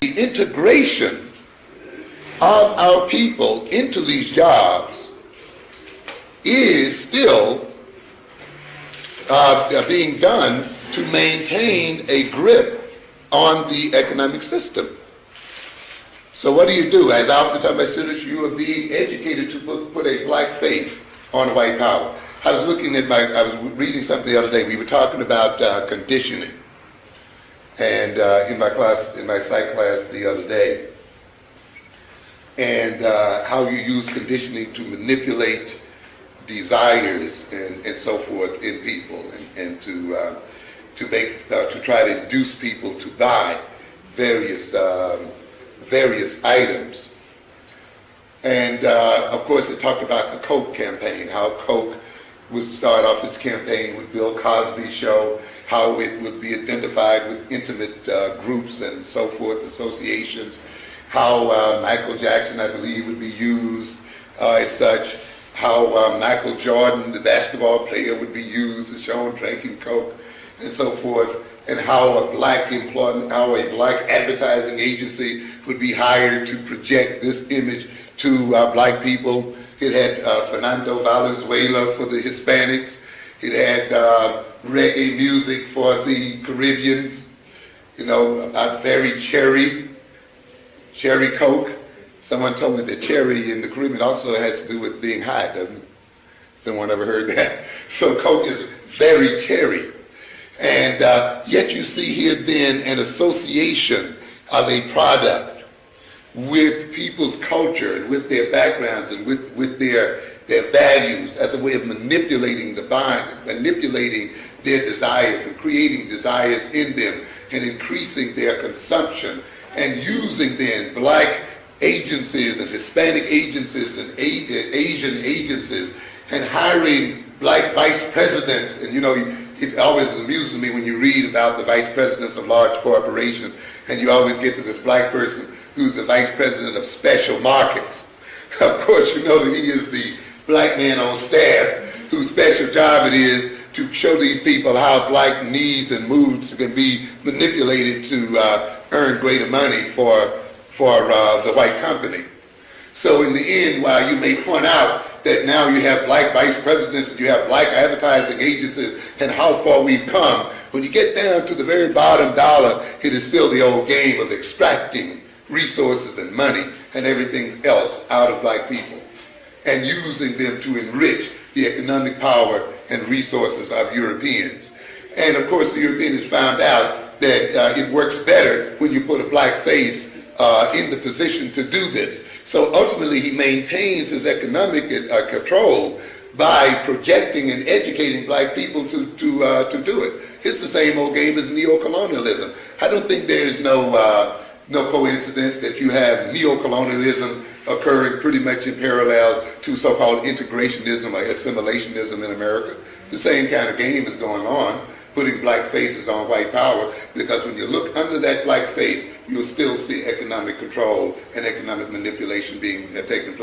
the integration of our people into these jobs is still being done to maintain a grip on the economic system. So what do? As oftentimes my students, you are being educated to put a black face on white power. I was reading something the other day. We were talking about conditioning, and in my psych class the other day, and how you use conditioning to manipulate desires and so forth in people, and to try to induce people to buy various items. And of course, it talked about the Coke campaign, how Coke would start off its campaign with Bill Cosby's show, how it would be identified with intimate groups and so forth, associations, how Michael Jackson, I believe, would be used as such, how Michael Jordan, the basketball player, would be used as shown drinking Coke and so forth, and how a black advertising agency would be hired to project this image to black people. It had Fernando Valenzuela for the Hispanics. It had reggae music for the Caribbeans. Very cherry Coke. Someone told me that cherry in the Caribbean also has to do with being high, doesn't it? Someone ever heard that? So Coke is very cherry. And yet you see here then an association of a product with people's culture and with their backgrounds and with their values as a way of manipulating the mind, manipulating their desires and creating desires in them and increasing their consumption, and using then black agencies and Hispanic agencies and Asian agencies, and hiring black vice presidents. And it always amuses me when you read about the vice presidents of large corporations, and you always get to this black person who's the vice president of special markets. Of course, you know that he is the black man on staff whose special job it is to show these people how black needs and moods can be manipulated to earn greater money for the white company. So in the end, while you may point out that now you have black vice presidents and you have black advertising agencies and how far we've come, when you get down to the very bottom dollar, it is still the old game of extracting resources and money and everything else out of black people and using them to enrich the economic power and resources of Europeans. And of course, the Europeans found out that it works better when you put a black face in the position to do this. So ultimately, he maintains his economic control by projecting and educating black people to do it. It's the same old game as neocolonialism. I don't think there's no coincidence that you have neocolonialism occurring pretty much in parallel to so-called integrationism or assimilationism in America. The same kind of game is going on, putting black faces on white power, because when you look under that black face, you'll still see economic control and economic manipulation taking place.